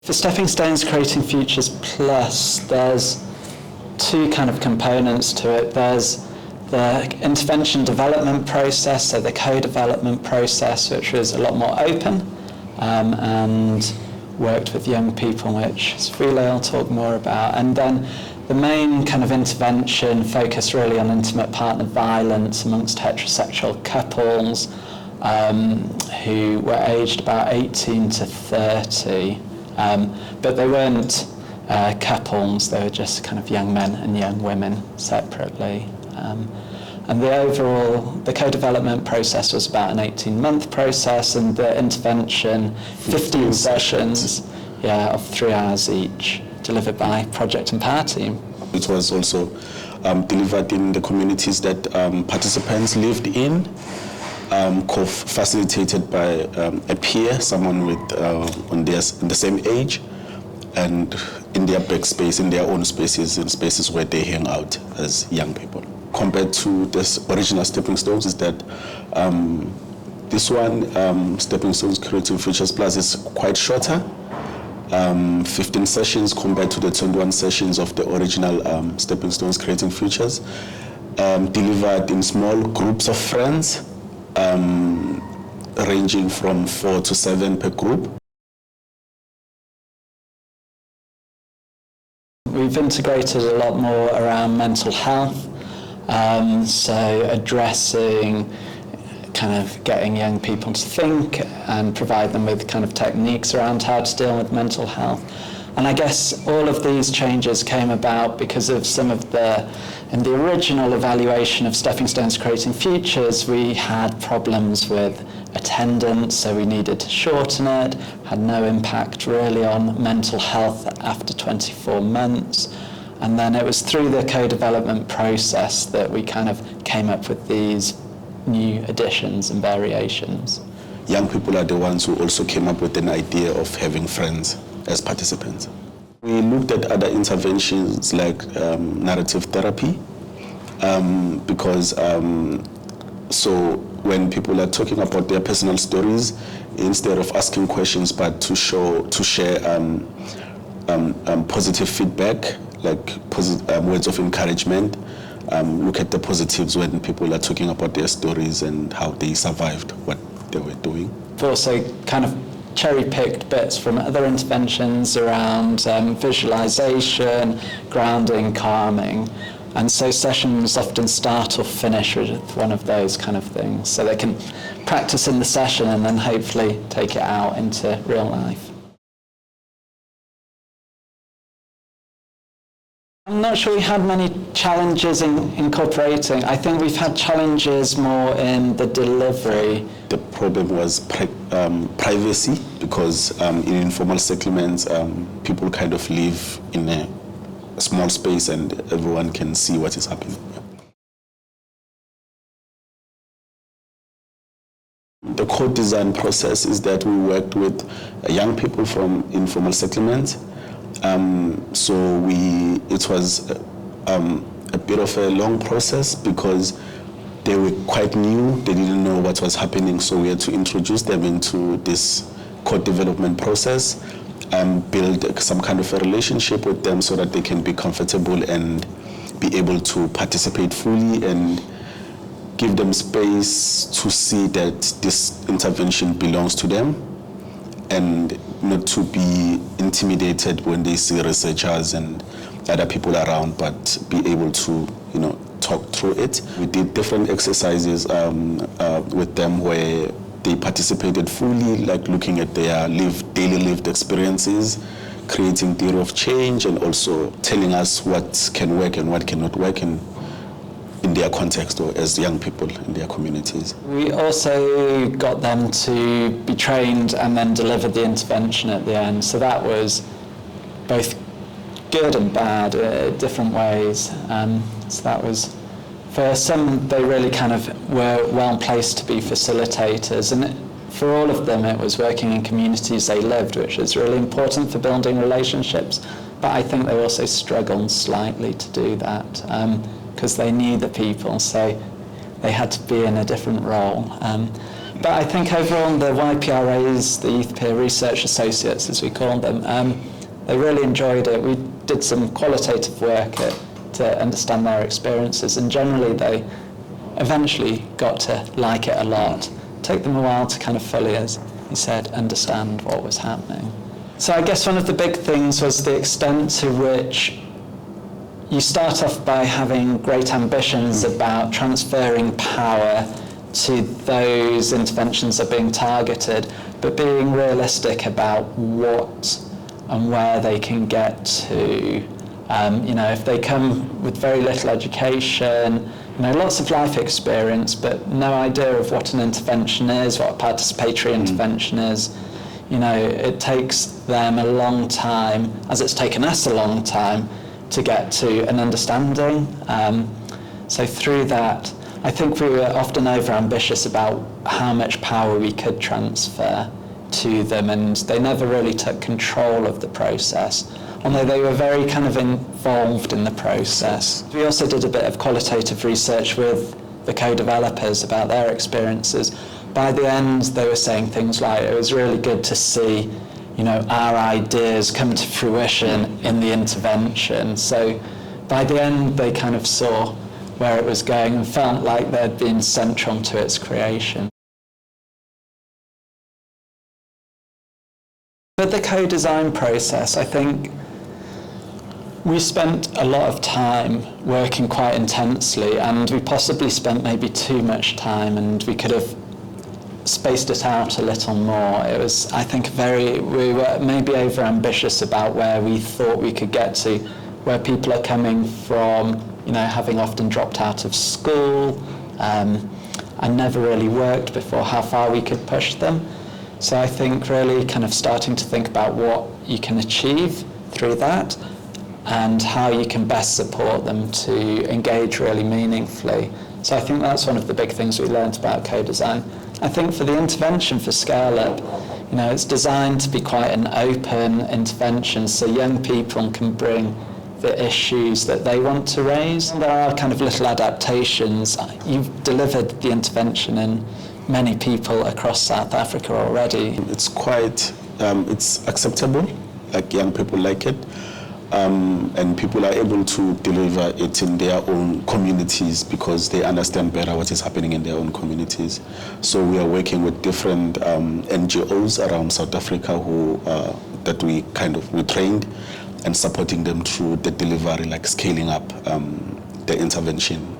For Stepping Stones Creating Futures Plus, there's two kind of components to it. There's the intervention development process, so the co-development process, which was a lot more open and worked with young people, which Sivuyile will talk more about. And then the main kind of intervention focused really on intimate partner violence amongst heterosexual couples who were aged about 18 to 30, but they weren't couples, they were just kind of young men and young women separately. And the co-development process was about an 18-month process, and the intervention, 15 sessions, of 3 hours each, delivered by Project and Power Team. It was also delivered in the communities that participants lived in, facilitated by a peer, someone with in the same age, and in their backspace, in their own spaces, in spaces where they hang out as young people. Compared to this original Stepping Stones is that this one, Stepping Stones Creating Futures Plus, is quite shorter, 15 sessions compared to the 21 sessions of the original Stepping Stones Creating Futures, delivered in small groups of friends, ranging from 4 to 7 per group. We've integrated a lot more around mental health, so addressing kind of getting young people to think and provide them with kind of techniques around how to deal with mental health. And I guess all of these changes came about because of some of in the original evaluation of Stepping Stones Creating Futures, we had problems with attendance, so we needed to shorten it, had no impact really on mental health after 24 months. And then it was through the co-development process that we kind of came up with these new additions and variations. Young people are the ones who also came up with an idea of having friends as participants. We looked at other interventions like narrative therapy, because so when people are talking about their personal stories, instead of asking questions, but to share positive feedback, like words of encouragement, look at the positives when people are talking about their stories and how they survived what they were doing. We've also kind of cherry-picked bits from other interventions around visualization, grounding, calming. And so sessions often start or finish with one of those kind of things. So they can practice in the session and then hopefully take it out into real life. I'm not sure we had many challenges in incorporating. I think we've had challenges more in the delivery. The problem was privacy, because in informal settlements, people kind of live in a small space and everyone can see what is happening. The co-design process is that we worked with young people from informal settlements. It was a bit of a long process because they were quite new, they didn't know what was happening, so we had to introduce them into this co-development process and build some kind of a relationship with them so that they can be comfortable and be able to participate fully, and give them space to see that this intervention belongs to them, and not to be intimidated when they see researchers and other people around, but be able to, talk through it. We did different exercises with them where they participated fully, like looking at their daily lived experiences, creating theory of change, and also telling us what can work and what cannot work in their context or as young people in their communities. We also got them to be trained and then deliver the intervention at the end. So that was both good and bad, different ways. So that was, for some, they really kind of were well placed to be facilitators. And for all of them, it was working in communities they lived, which is really important for building relationships. But I think they also struggled slightly to do that, because they knew the people. So they had to be in a different role. But I think overall the YPRAs, the Youth Peer Research Associates as we call them, they really enjoyed it. We did some qualitative work to understand their experiences, and generally they eventually got to like it a lot. It took them a while to kind of fully, as he said, understand what was happening. So I guess one of the big things was the extent to which you start off by having great ambitions about transferring power to those interventions that are being targeted, but being realistic about what and where they can get to. If they come with very little education, lots of life experience, but no idea of what an intervention is, what a participatory intervention is, it takes them a long time, as it's taken us a long time, to get to an understanding. So through that, I think we were often over-ambitious about how much power we could transfer to them, and they never really took control of the process, although they were very kind of involved in the process. We also did a bit of qualitative research with the co-developers about their experiences. By the end, they were saying things like, it was really good to see, our ideas come to fruition in the intervention. So by the end, they kind of saw where it was going and felt like they'd been central to its creation. With the co-design process, I think we spent a lot of time working quite intensely, and we possibly spent maybe too much time, and we could have spaced it out a little more. It was, I think, we were maybe over-ambitious about where we thought we could get to, where people are coming from, having often dropped out of school and never really worked before, how far we could push them. So I think really kind of starting to think about what you can achieve through that and how you can best support them to engage really meaningfully. So I think that's one of the big things we learned about co-design. I think for the intervention for Scale Up, it's designed to be quite an open intervention, so young people can bring the issues that they want to raise. There are kind of little adaptations. You've delivered the intervention in many people across South Africa already. It's quite, it's acceptable, like young people like it, and people are able to deliver it in their own communities because they understand better what is happening in their own communities. So we are working with different NGOs around South Africa who that we trained and supporting them through the delivery, like scaling up the intervention.